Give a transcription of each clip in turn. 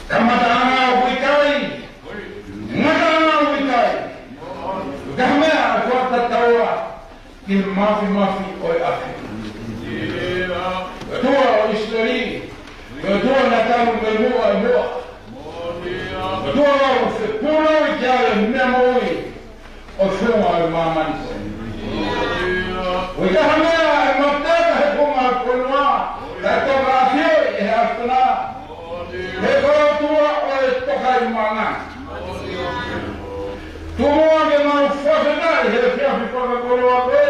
Kamata wikai. Gamea kwa mafi oi afi. Tua o Israeli, tua na tamu memua moa. Tua o se pula o jale memoi o fuma o mamani. O jahamea e moteka he punga punua, la toka afio e hastana. He koro tua o e toka i manga. Tua ke mau fosena he fiafi toka koro a koe.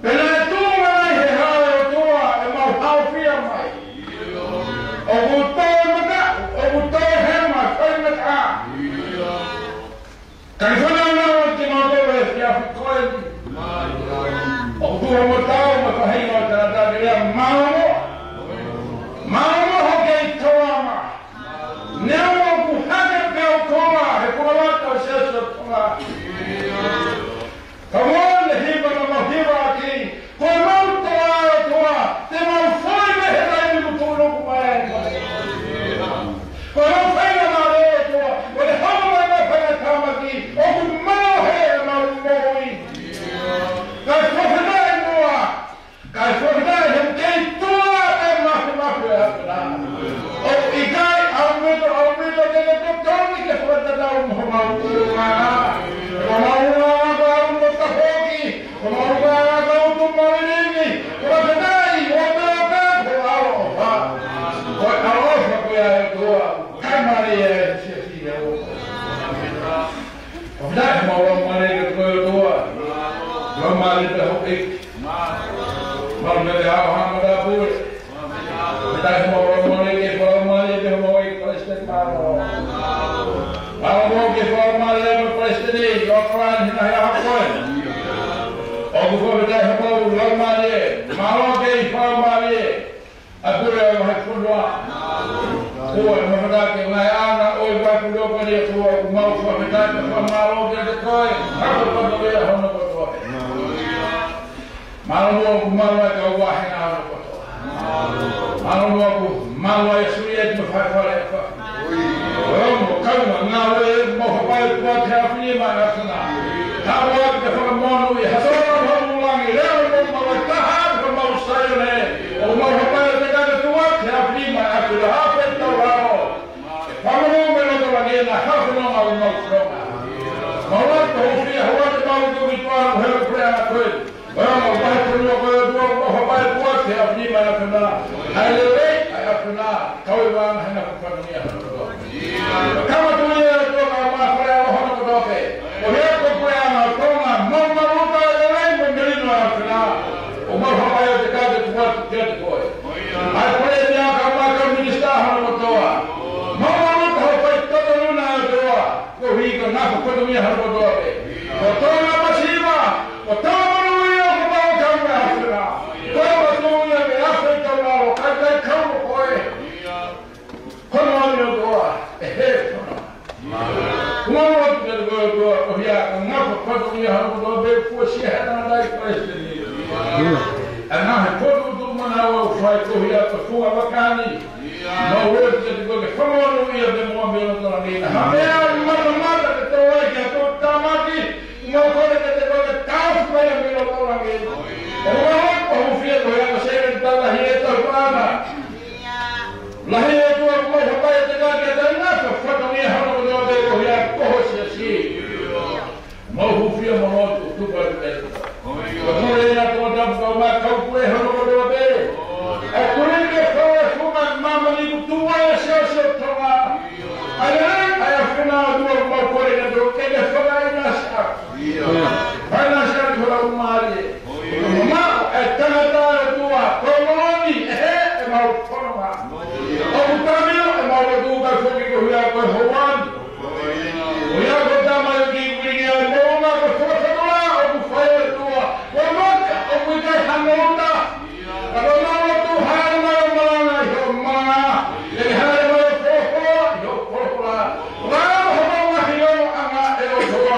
Pela tua mai he hae o tua e mau hau fia mai. O kutoa mata, o kutoa hema, koi mata. Kalifana nao ki mau toa he fiafi koe. O tua motao mata hei o tata rea maumo. Maumo hoke i toa ma. Neo ku hake peo koa he kua wata o seso toa. Come on, the hiba no mahiba aki. Koe mau toa o toa. Te mau foi me he rai ni mutulu kumae. Koe mau whaina ma reo toa. Koe le hama mai mai whaina tamaki. O ku mau he e mau moi. Kai whakanai noa. Kai whakanai he kei toa e mahi e hapena. O i kai au mito tene te toni ke whatatau mo mau ua. O mau ua au mo tahoki. O mau ua au tu maringi. O whakanai o te ope o ao. O aofa koe a e toa. Kai mare e se si e o. O whanai mau a mare ke koe o toa. O mare te hoki. Mau me te hao hamada pure. Whanai mau a mare ke koe mare te hoi koe ste maro. Mau mo ke koe mare me koe ste ni. O koran hina hea hakoe. O ku koe te hapau lau mare. Mau ke i koe mare. A pure o hai kundua. Kua e mawhatake ngai ana oi waku loko ni a kua ku mau whamitake wha maro ke te koe. Hako koto ea hono kotoe. Maro mua ku marua te au wahena hono kotoe. Maro mua ku marua e suri e te whaiwhare e wha. Orongo kaunga ngā ue mo hapai kua te hawhini mai asana. Tāpua ake te whakamonu i hasora hono langi reo mo mawa taha ka mau sayone. O mau hapai te kate tua te hawhini mai asana. Hape tau rao. Whamano me roto langi na hawhino mau mau whronga. Mauat ko hofia hoa te mau tuki tuaru hewa prea na koe. Orongo wahi kuru o koe tua mo hapai kua te hawhini mai asana. Hai lewe ai asana. Kaui wāna hena kuwhanania hono kotoa. Kama tui e toka maa whare o hono kotoke. O hea ko prea na tonga mau maruta e rei mo merino a whina. O mau hapai o te kate tuatu kia te koe. Ai prea te aka maa ka minista hono kotoa. Mau maruta ho pai toto luna e toa. Ko hiko nako koto mia hono kotoke. O tonga masiva. O tonga manui o ko mau kaunga a whina. Tonga tui e me afe kaunga o kai kaunga koe. Kono ani o toa. E he kono. Kumamo atu te koe toa o hia ka ngako koto mia hono kotoa be kua sia hena nai presidenti. E nā he koto tu mana o whai ko hia ka fua wakani. No word te koe ke whamonu ia te mua me o tona nina. Ha mea mata te toa ki a tō tamaki. Ngā kore te koe ke tāwhi mai a me o tona nina. O wahot o hufia ko hia ka seren tala hi e tau prana. Lahi e tua kumai hapai te kake te ngaka whakamia hana ko tō te ko hia koho si a si. Mau hufia monotu tupa te te. Ko kore ina tō tapu kau mā kau kue hana ko tō te. E kore ke whaua whunga mama ni ku tua e seo tonga. Ai rei, ai a whina a tua kumau kore na tō kene whanga ina sa. Whaina sa kura umari. Ko mama e tangata e tua. Ko moroni e he e mau whanonga. O utamio e mau a tua kai whuki ko hia koe hoan. O hia ko tama i ki wiringi a mounga ko whakatoa o ku whai e tua. Ko moka o kui kai hanonda. A ko mau tu haere mai o maranga i ho maranga. E haere mai o whohoa i ho whohoa. Rao ho mau ngahi o anga e o toa.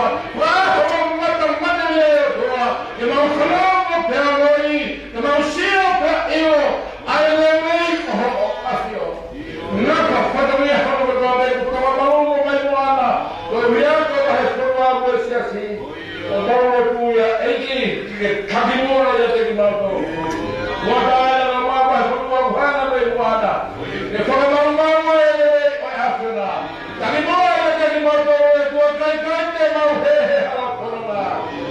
ia eki ke kakimura ia te kimauto. Kua tae na mama hua kuhana me kuhana. E whakamau e oi hapuna. Kakimura ia te kimauto e kua kai te mau hehe hala korona.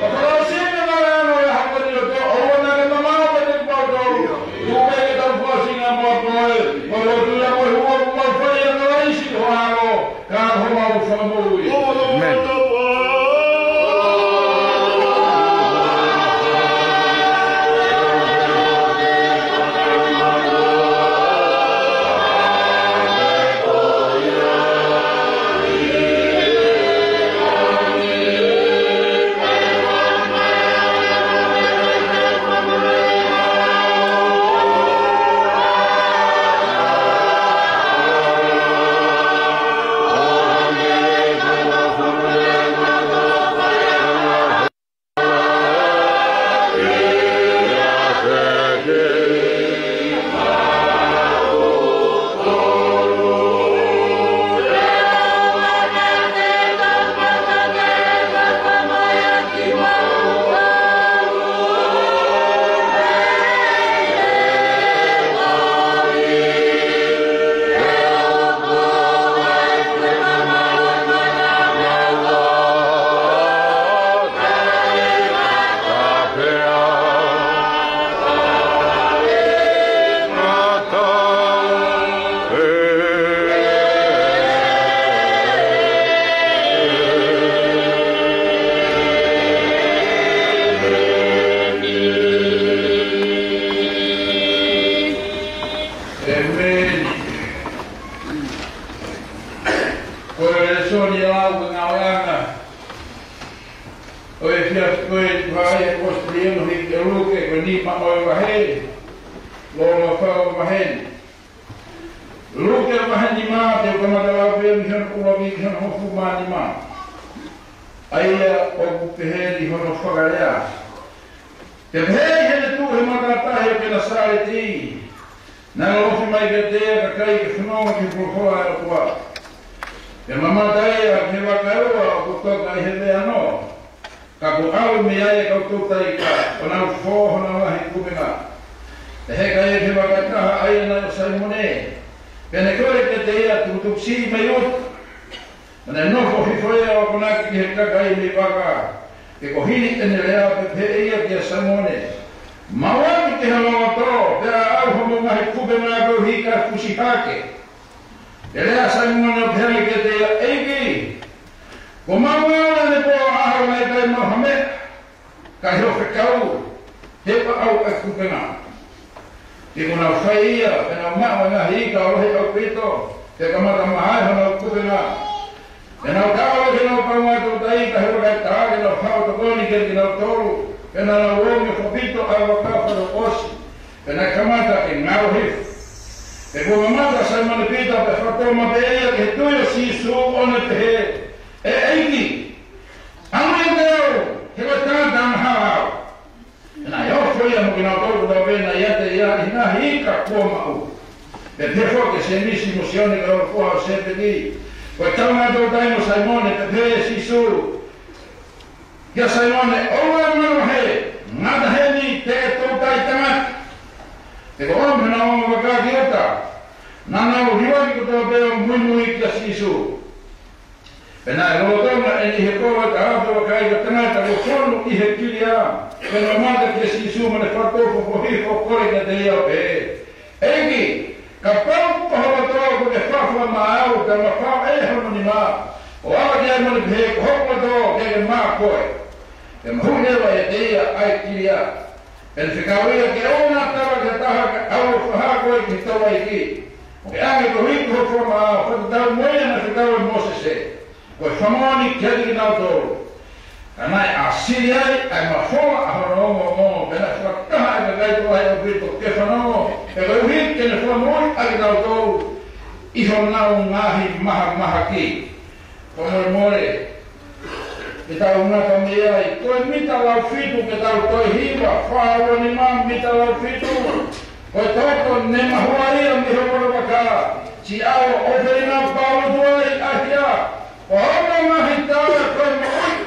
Whakamau sine na ano e hapuni o te oona ke mamau e te kimauto. Tume ke tau whasinga mua koe. Marotuia koe hua kumau whaia na raisi hoaro. Ka homau whamui. Amen.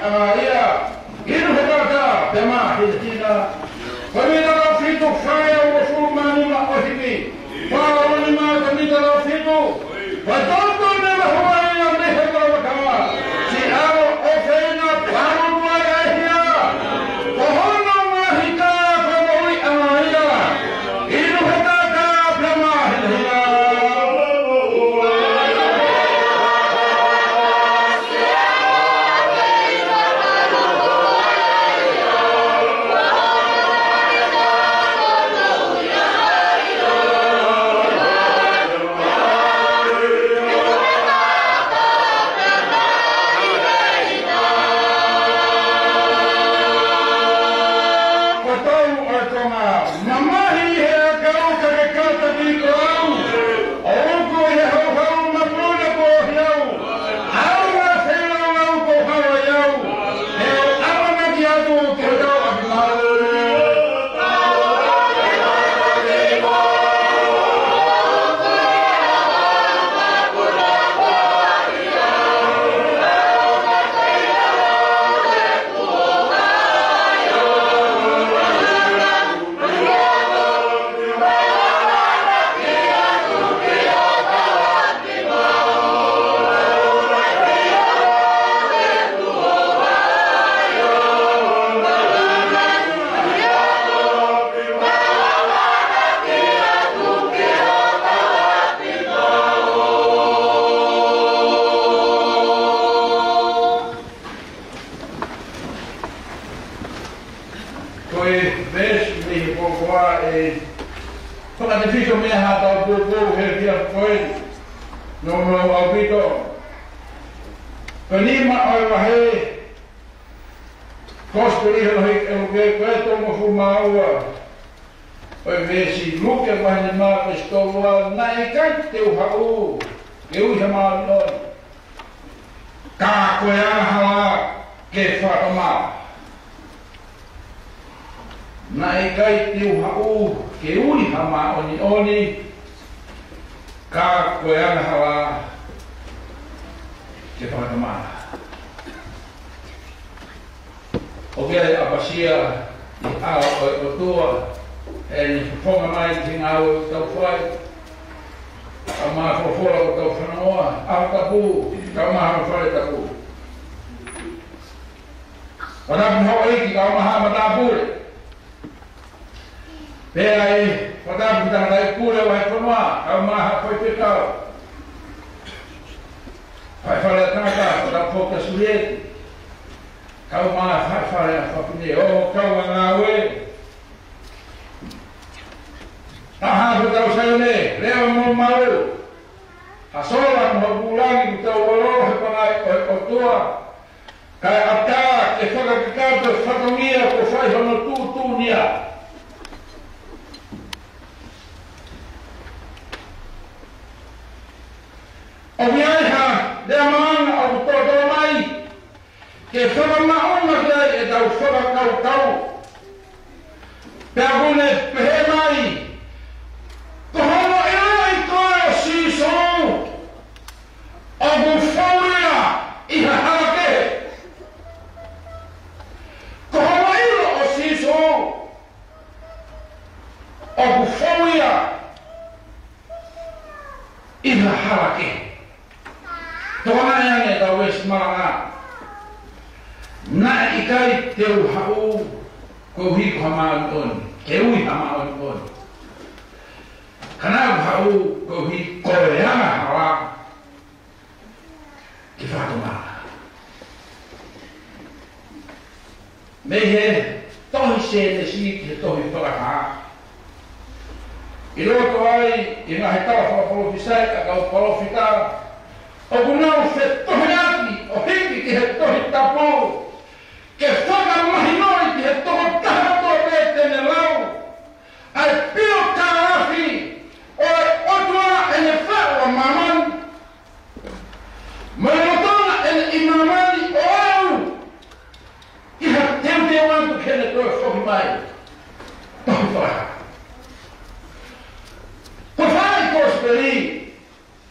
Ahia, inu hekata, tema hina. Pamita la fito faya o fumani ma ohibi. Para oni ma pamita la fito. Patonto ne la huai na mehe la kama. Si aro ofena paro wa ahia. Kohono ma hita famoi amaia. Inu hata ka plama hina.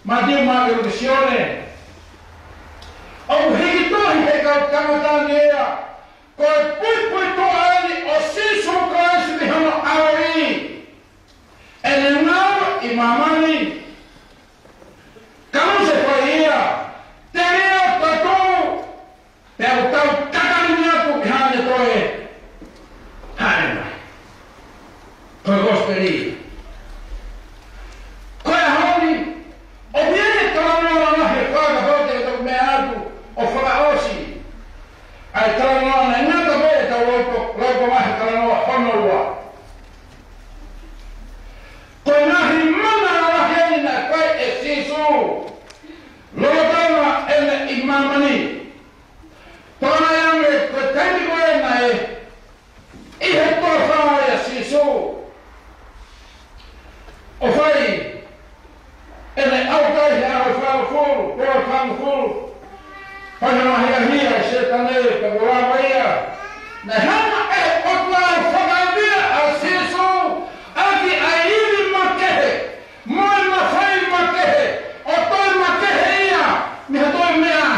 ma Dio ma che missione o higito he ka kamata nea ko pui pui to feliz. Koe honi, o viene talanoa na he whaka hote e tau mea atu o whakaosi. Ai talanoa na ingata vea tau lauko mahi talanoa whanarua. Koe nahi mana na hei na koe e sisu. Lotama ene imamani. Tona yange koe taimi koe na e. Ihe toa whawa ya sisu. O whai. Ene autai he awe whawa furu. Koe whawa furu. Whana hia hia e setane ka wurawa ia. Na hana e otla whakawia a sisu. Aki a ili makehe. Moi ma whai makehe. O toi makehe ia. Miha toi mea.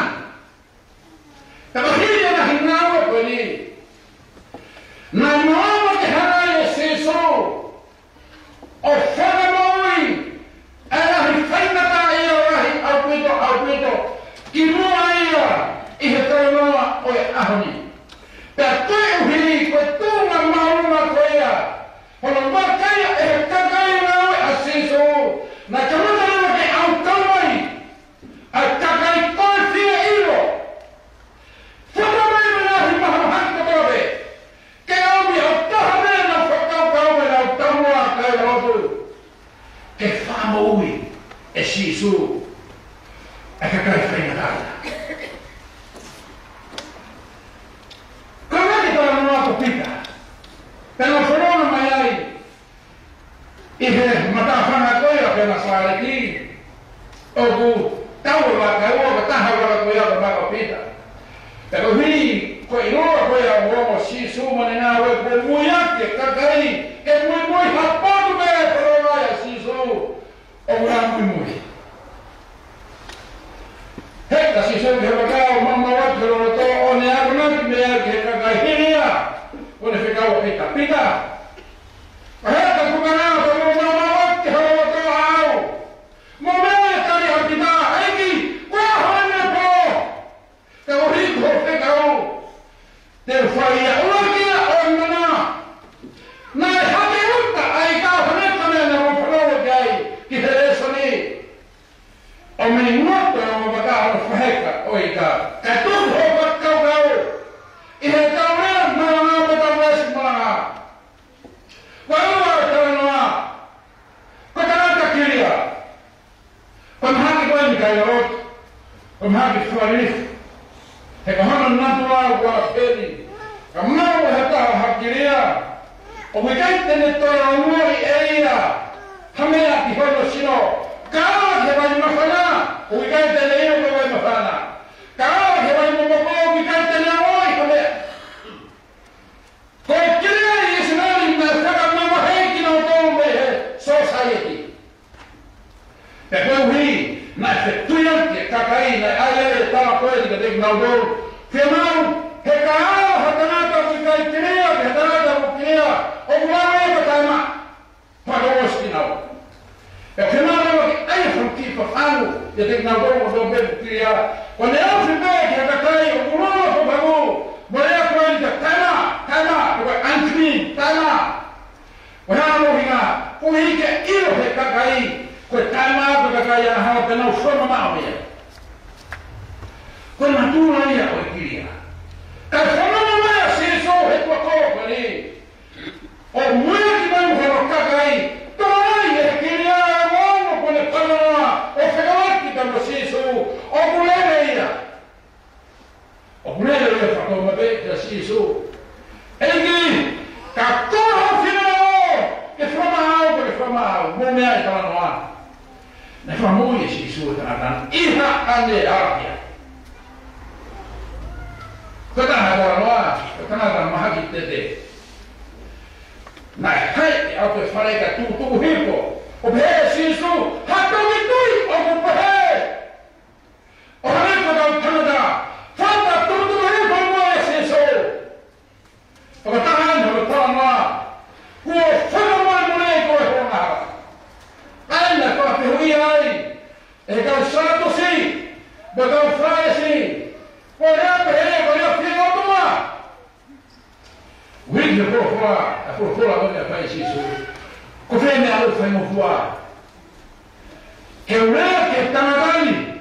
Taka hiri ana hinawa koe ni. Na moama ke hana e sisu. O whakamaui. E rahi whainata ia rahi au ki mua ia. I he taunoa o e ahoni. Pea koe uhiri koe tūna maunga koe ia. Hono makaia e he kakai nawe a sisu. Na kamata nawa ke au tawai. A kakai koe fia iro. Whakamai manahi mahamahaki katobe. Ke aumi au taha mea na whakau me na au taumua kai rotu. Ke whamaui e sisu. E kakai whainatara. Pita. Pela whanona mai ai. I he matawhana koe a pena sāreki. O ku tau waka ua ka taha waka koe a ka maka pita. Pero hii koe inoa koe a uomo si sumane nā we koe mui ake kakai. Ke mui haponu mea whanonai a si su. O ngā mui. Heka si su ke wakao mamma watu roto o ne akunaki mea ke kakai hiria. Ona whekau pita. Pita! Paheta kukanao ka mō mamawaki hawa tō au. Mō mea kari ha pita. Eiki, koe hane po. Te ohiko whekau. Te whaia urakia o mana. Nai hake uta ai ka haneta mea na mō whanau kai ki he resoni. O meni ngoto na mō wakaha whaheka o i ka. Ka tuku ho wakau kau. I he tau rea mana. Koe ua o talanoa. Koe tarata kiria. Koe mahaki koe ni kai rot. Koe mahaki whuarif. He ka hana natua kua peri. Ka mau he taha hakiria. O me kai tene toa umori e ia. Hamea ki hono sino. Ka awa ke vai mawhana. O me kai tene io ke vai mawhana. Ka awa ke vai mawhana. O me kai tene aoi hamea. Koe kiria i Israeli na whakamama heiki na utou me he society. Te koe hui, na e whetuianke kakai na aiere tāna koe ni ka teki nau dou. Whia mau, he ka awa hatanata o kai kiria, ke hatanata o kiria, o mulawa e ka taima. Whakaoski nau. E whia mau ki aia whanki whawhanu, te teki nau dou o dou bepu kiria. Ko ne au whipea ki hakakai o mulawa whakamu. Morea koe ni ka taima, koe unclean, taima. Koe hana mohinga, koe hike iro he kakai, koe taima koe kakai ana hawa penau whama mao mea. Koe matūra ia koe kiria. Ka whanama mea siso he tua koe koe ni. O muia ki mai muhano kakai, toai he kiria e mono koe ne whananoa, o whekawaki kama siso, o kulele ia. O kulele ia whakoma be, kia siso. Eiki, ka koha whinao, ke whamahau, ke whamahau, mō mea i talanoa. Na whamui e sisu e tanatan, iha ane arahia. Koe taha talanoa, koe tanatan mahaki tete. Nai hai e au te whare ka tūtuku hipo, o pehe sisu, hatongi tui o ku pehe. O haneko kau Canada, whata tūtuku hipo mo e sisu. O ka tahan ho ka noa. Kua whakamai mone koe honga. Aina koa te hui ai. E kau satosi. Ba kau whaesi. Koe rea pehe, koe rea whia otoa. Wiki a pōwhua, a pōwhua o te pai sisu. Ko fene alu fai mo fua. Ke ura ke tanagani.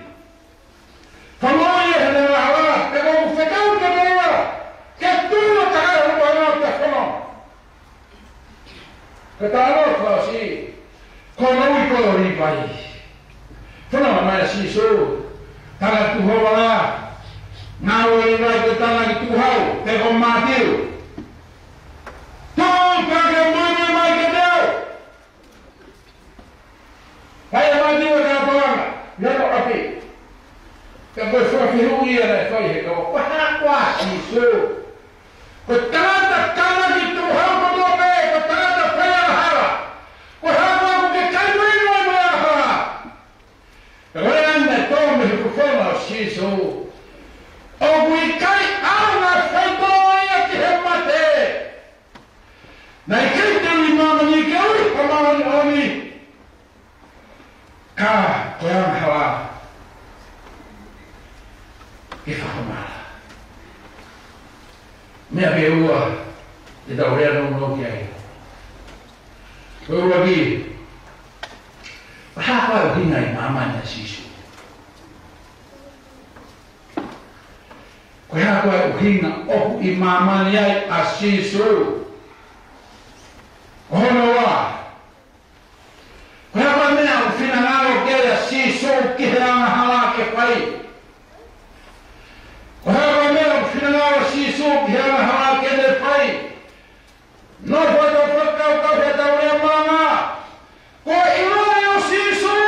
Famoye hene rawa, te mo fekau ke rawa. Ke tuno tagara mo ana te fono. Ke tano ko si. Ko no ko ri pai. Fono ma si so. Tanga tu hola. Ngau ri vai ke tanga ki tu hau, te ko matiu. Don't forget money, my girl. Hai mai dia dah buang, dia tak api. Kalau suatu hari ada saya kau, apa isu? Kau tak itu hal berdoa, kau tak payah hara. Kau hara bukan kayu ini mana hara. Kalau anda tahu mikrofon isu, oh bukan anak saya yang dihormati. Naik kereta lima menyikau, kemarin kami. Kah, koyang hawa. Ifahumah. Mea beua, tidak boleh nunggu kiai. Beua lagi. Apa hingai mamanya sisu? Koyang koyang hinga oh imamanya asisu. Ono wa. Kaya mea ufinangalo kaya siso kihiranga hala ke pai. Kaya mea ufinangalo siso kihiranga hala ke le pai. No foto fakau kau heta ule manga. Ko iloyo siso.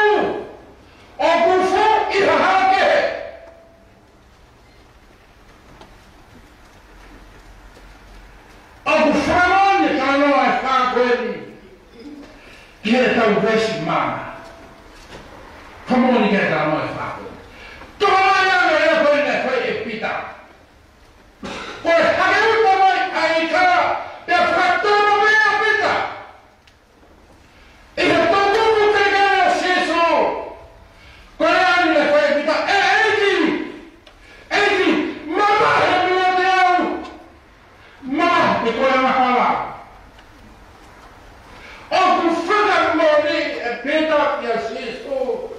O kufu ihaha ke. O kufamani kano afa kweli. Kita tahu basic mana. Kamu ni kita tahu apa? Tuhan yang ada pada saya pita. Kau hari itu mai aika, dia faktor mana pita? Ia tahu bukan dia sesu. Kau yang ada saya pita, Edi, mama yang dia, mah itu yang masalah. Aku fakar moni peta ya sisu.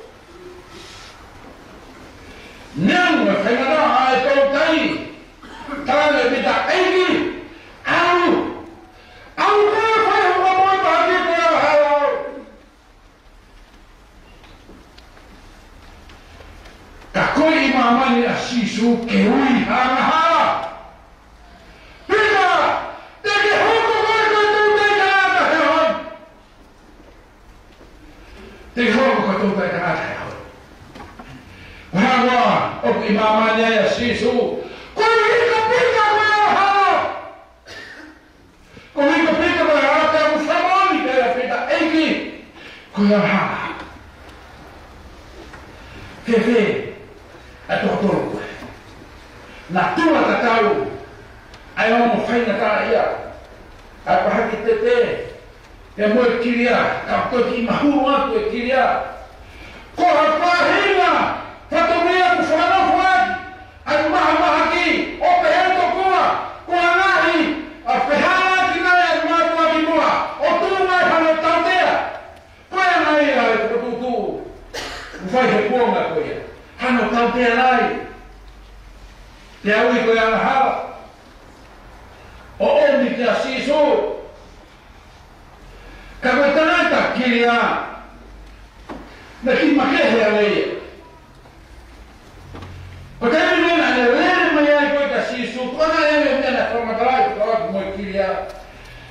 Nang kena ai kau tai. Kalau peta ini, aku kau faham apa bagi dia halau. Kakoi imamani ya sisu keui hara. Peta, tege hukum Tengok kau tak ada. Wah, oh imamanya ya sisu. Kau ini kepika berhala. Kau ini kepika berhala. Kamu sama ni kaya pita egi. Kau yang hala. Fefe, atau nak tua tak tahu. Ayo mau find nakaya. Apa hak kita teh? Yang mau kiria, kau tu imahurwa tu kiria. Kau apa hina? Fatomia kufana fuad. Al mahmahaki. Opehan tu kuah. Kuah nahi. Afehana kita yang mahu abimua. Otu mai hana tahu dia. Kau yang nahi lah itu tu. Kufai hekuang aku ya. Hana tahu dia nahi. Dia ui kau yang hal. Oh ni dia sisu. Kalau tak kira, nak makan dia lagi. Kalau ni ada lagi macam kau dah sisu, kau nak yang mana format lain, kau mau kira.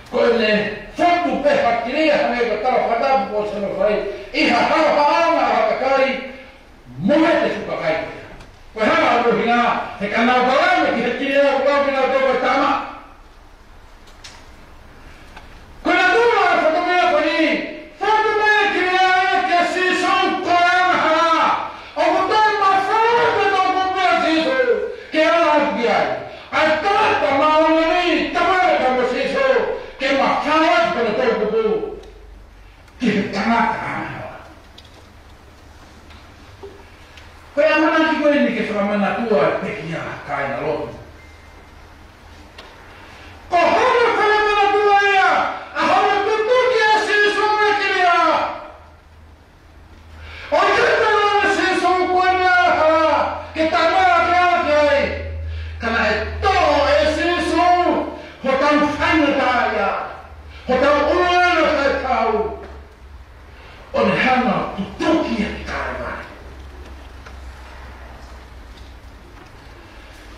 Kau ni foto pehak kira, hanya kau tahu pada buat semua fai. Iha tahu apa nak kari, muat suka kari. Kau hanya ada hina, sekarang kau orang kita kira, kau kena tahu pertama. Kaya mana kita ini keselama natua pekia kain alon. Kau harus keselama natua ya, harus tutup dia sesuatu whainga tāia. Ho tau oroana kai tau. O ne hana tutoki a ki kārawai.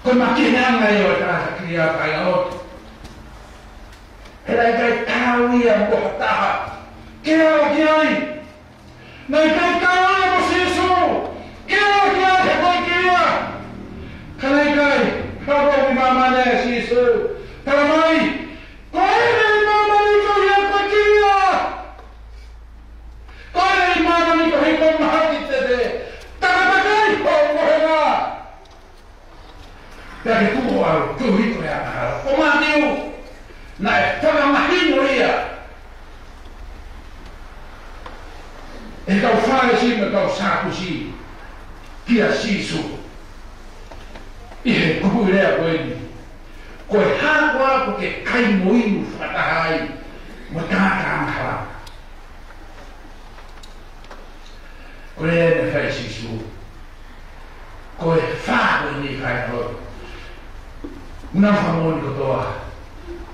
Koe makinanga i o tāta kia kai aotu. Hera i kai tau ia moha taha. Kia ki ai. Nei kai tau ia mo Sisu. Kia ki ai he koi kia. Kanai kai. Haro mi mamane Sisu. Tara mai. Koe nei mamani ko ia koi kia. Koe nei mamani ko hei koi mahati te. Takatai ho mohena. Pea ke tuho au, tuhito ea mahara. O matiu, na e whakamahino ia. E kau whae si me kau sāku si, kia Sisu. Ihe kuhu rea koe ni. Koe hākua ko ke kai moinu whakahai, mo tātā mahara. Koe e me whai Sisu. Koe whākua ni kai hoi. Una whamoni kotoa,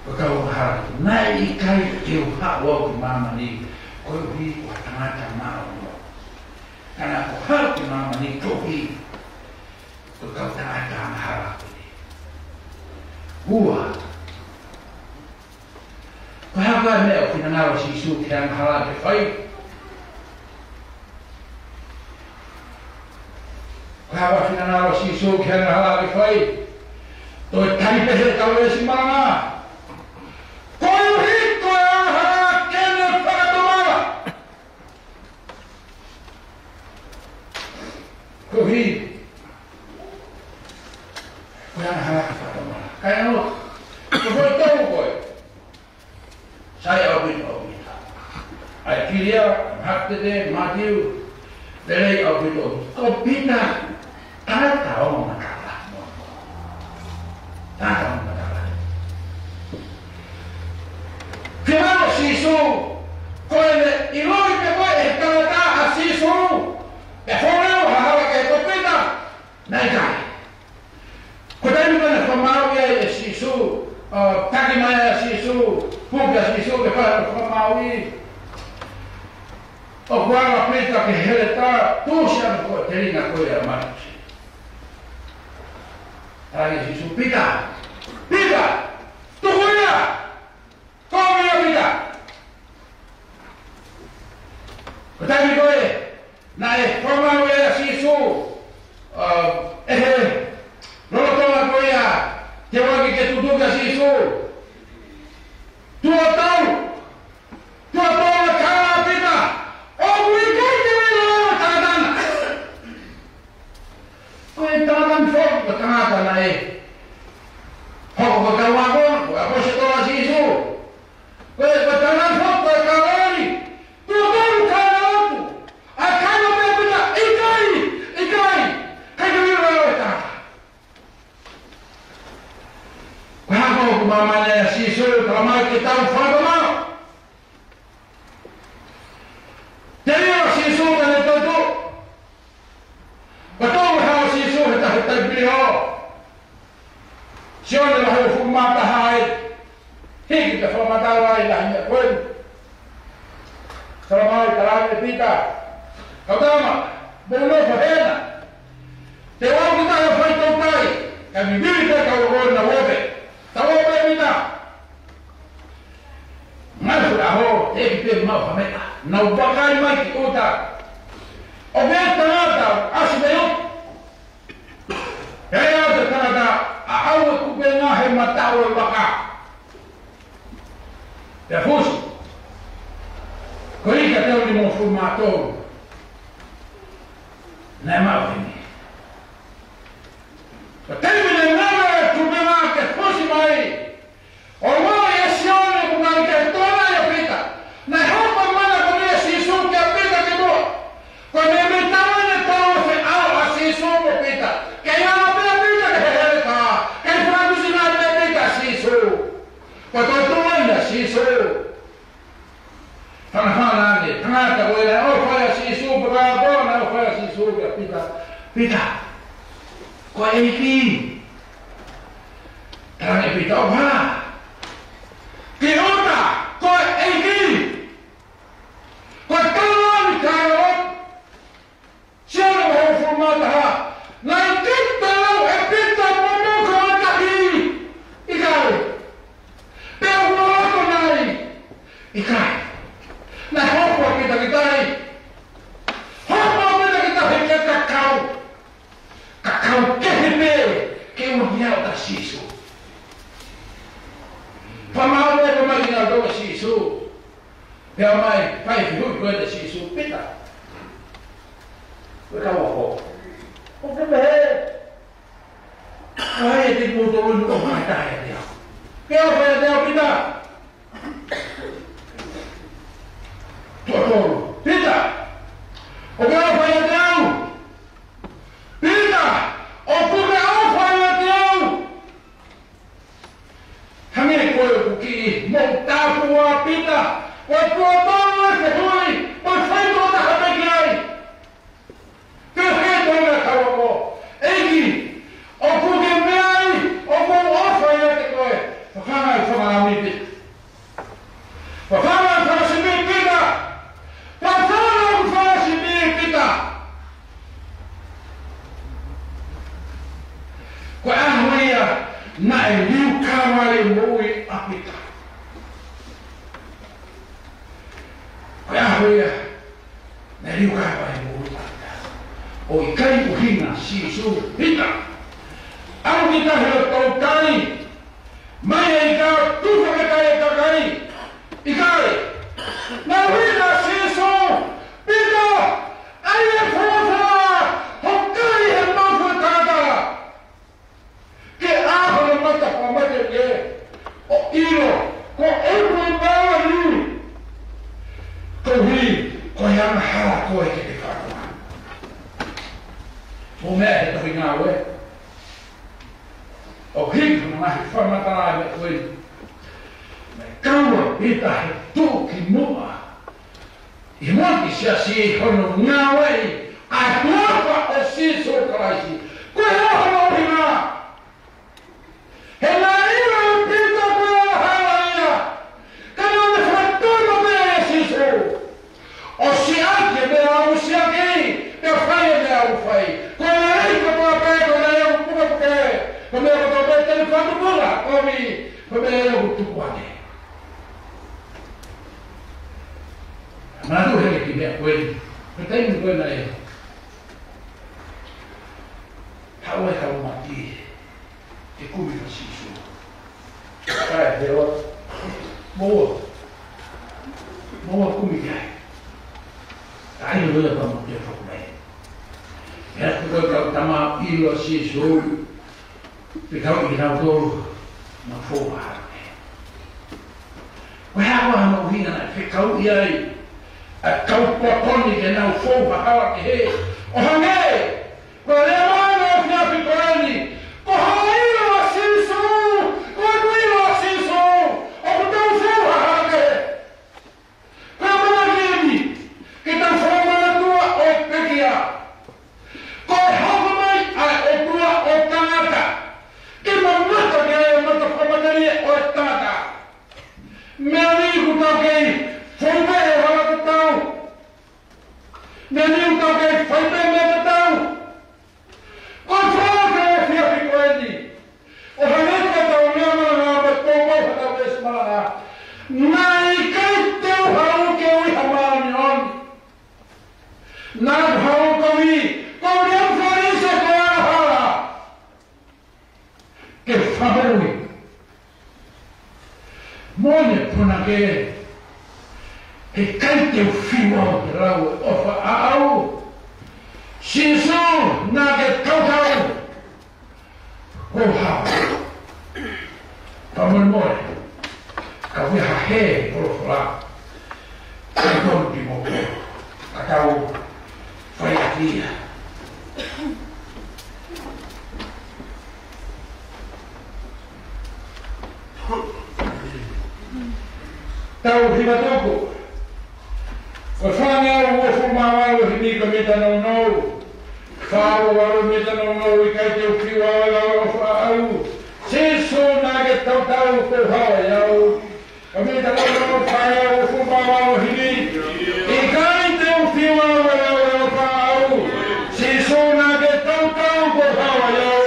ko kau mahara. Nai I kai te uha wau ki mama ni, koe uhi o tangata mao no. Kana ko hau ki mama ni, tohi, ko kau tangata mahara kini. Hua. Ko hau kai mea o kina ngawa Sisu ki ang hala te whai. Ko hau kina ngawa Sisu ki ang hala te whai. Toi tari pehe kau e si maranga. Koe uhi, koe aha, kene whakatamara. Koe uhi. Koe aha whakatamara. Kai anu, koe hoi tau koe. Sai au bito au bita. Ai kiria, haktete, matiu, terei au bito. Koe bita, tata o maka. Tātā mga tātā. Whimano Sisu, koe me iloi pe koe e tangata a Sisu, e whoreo hahawa ke kopita, nei kai. Ko tēnu kone whamau ia e Sisu, taki mai a Sisu, puki a Sisu ke whae whamau I. O kuara pita ke hele tā, tūsianu koe terina koe a matusi. Ai Sisu, pita! Pita! Tukuia! Komia pita! Kutaki koe, na e whamau e a Sisu, lolotonga koe a, te waki ke tutuka Sisu. Tua tau! Tua tonga kāna pita! O kui kai te wela o tātana! Koe tātan whoki ko tangata na e. Hoko ko tau wakon, ko ako se tola Sisu. Koe ko tanan whoki ko kaori. Tua tau kāna otu. A kāna me pita, ikai! Ikai! Kai ka wira o e tāta. Ko hako ko mamane a Sisu, kala mai ke tau whakamau. Te rea Sisu tane tautu. Ko tau hao Sisu he tahi tai pili ho. Sione la hau fumata hai. Hiki te whamata wai la hinga koen. Salamai karame pita. Kautama, bono whahena. Te wau ki tahi whai tau tai. Ka mi viri te kau roi na wope. Ta wope pita. Ngai hura ho, te ki te mau whameta. Nau wakai mai ki uta. O mea tangata, asi me ut. Hei au te tangata, a au e kupe ngā he matau e waka. Te fusi. Ko ika teo ni mo fu mātou. Nei mau hini. Ko teimi ne ngana e kupe ngā ke fusi mai. O ngā e sione ku ngā ke tōna e pita. Nei hapa mana ko ne Sisu ke pita ke mua. Ko ne me tawane tau se au a Sisu mo pita. Kei ana pia pita ke hele ka. Kei whanakusi ngā te pita Sisu. Ko tō tuaina Sisu. Whanahana ane, tangata koe nei, o whai a Sisu, paka tōna, o whai a Sisu, kia pita. Pita. Ko e ki. Tarane pita o wha. I kai. Na hopo kita kitai. Hopo kita kita heke kakau. Kakau kehepe ke uhiau ta sisu. Pamau ne pamagina do sisu. Pea mai pai fiu ko ta sisu pita. Ko ka wo. O ke me. Ai te mo do no mai ta ya. Pea pea te pita. Totoro, pita. O que eu fui até pita. O que eu fui até Hamil ko ki monta tua pita. O tua mão é ruim. O feito da rabegai. Que feito da cavalo. Egi. O que me ai. O que eu fui até coi. Fala mi pita. Fala mi pita. Passaram o flash pita. Ko ahlia na liu kamari moi apita. Ko ahlia na liu kamari moi apita. O ikai uhina sisu pita. Au kita helo tau kai. Mai ika tufa ke kai. Ikai. Na vida sisu pita. Ai e fofa. Hokai e mafu tata. Ke aho no mata pamate ke. O iro ko epo bali. Ko hi ko yana hala ko e ke kakua. Mo me e to hinga we. O hi ko na hi forma tara me we. Kaua pita he tuki mua. I monti si asi hono ngawai. A tuapa o siso karaisi. Koe hono hina. He la ira o pita koe hala ia. Kana me fratoro me e siso. O si ake me au si ake. Me whai me au whai. Koe la reika mua pēko na e au puka puke. Koe me au tope telefonu pula. Koe me e au tukuane. Mana tu hele ki mea koe. Koe taimu koe na e. Hau e kau mati. Te kumi ka sisu. Kai, te o. Moa. Moa kumi kai. Ai o lea pamu te whaku nei. Hea te koe kau tama ilo sisu. Te kau i nau tōru. Ma fōma hara. Koe hawa hana uhinga na whekau i ai. A kau potoni ke nau fōpa hawa ke he. O hange! Ko rea mana o whiawhi korani. Ko hawaira a sisu! Ko aguira a sisu! O ko tau fōpa hawa ke he. Ko a mana kemi. Ke tau whamana tua o pekia. Ko e hoko mai a o tua o tangata. Ke mamata ke e mata whamanari o tangata. Mea ni ku tau kei. Whaipe e hawa te tau. Me niu tau kei whaipe me te tau. Ko whaka e whiawhi koeni. O haneka tau mea mana ngā me tōpau hata wes mana. Nā i kei teu hau ke ui hamani on. Nā hau kawi. Ko reu wharisa ko ahara. Ke whamerui. Mone puna ke he kai te whiwa o te rau e ofa a au. Sisu nā ke kautau. Ko hau. Pamone more. Ka wiha he porofora. Ka tonu ki mo. Ka tau whai atia. Tau hima toko. Ko whanga o wofuma waro hini ka mita nau nau. Whāro waro mita nau nau I kai te ukiwa wala o whaau. Sisu nā ke tau tau ko hawa iau. Ka mita nau nau whanga o wofuma waro hini. I kai te ukiwa wala o whaau. Sisu nā ke tau tau ko hawa iau.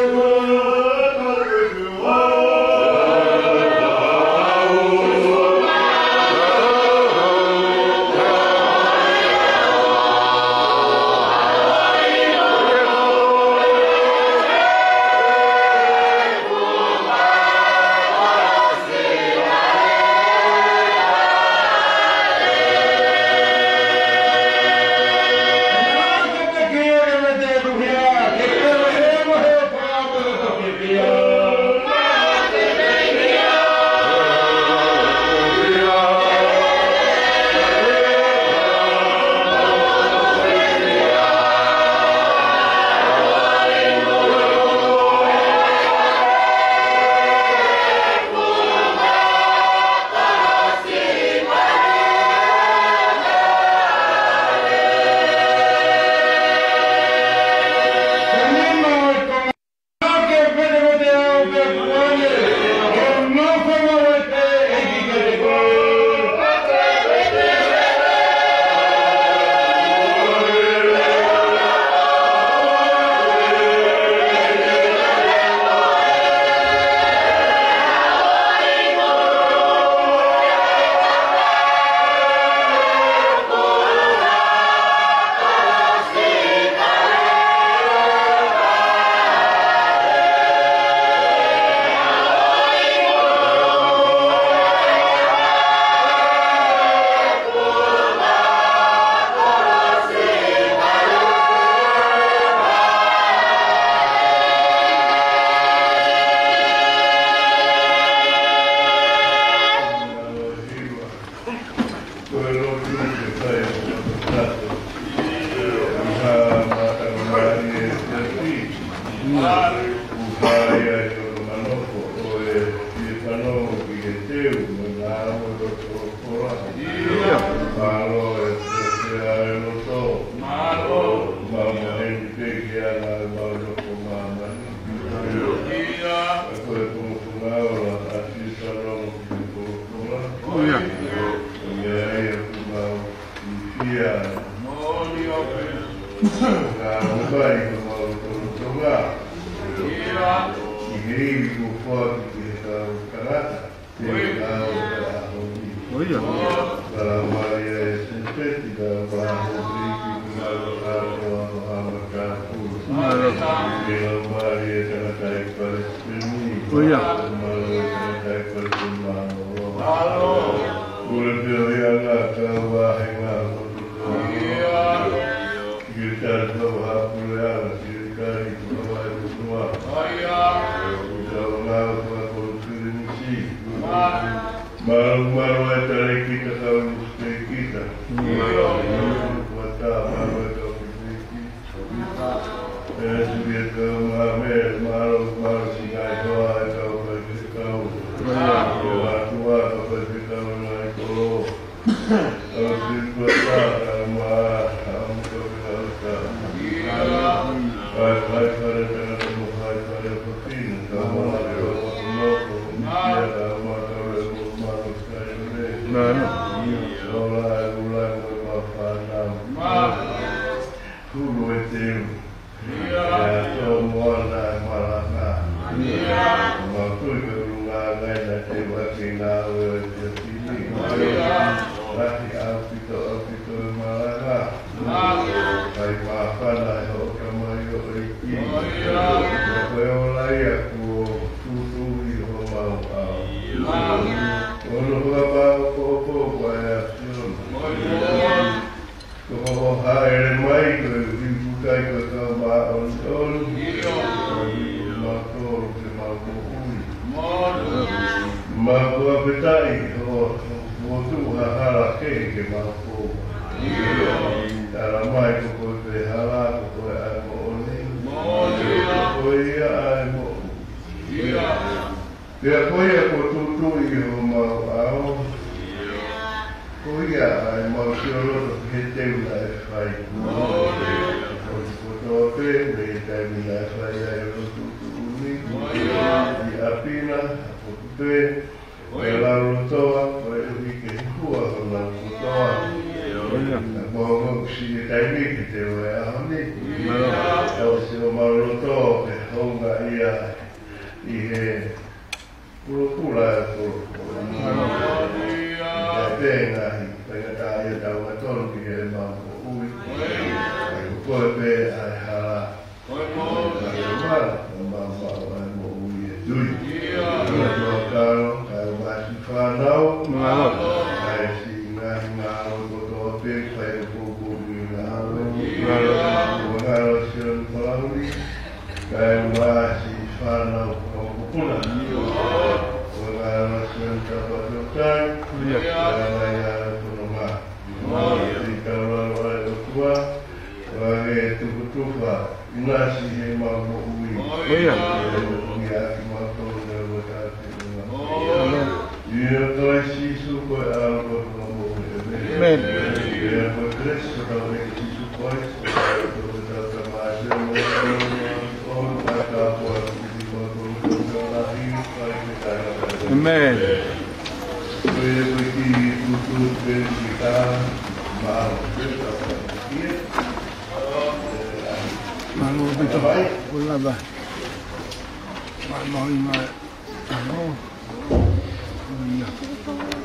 Hallelujah.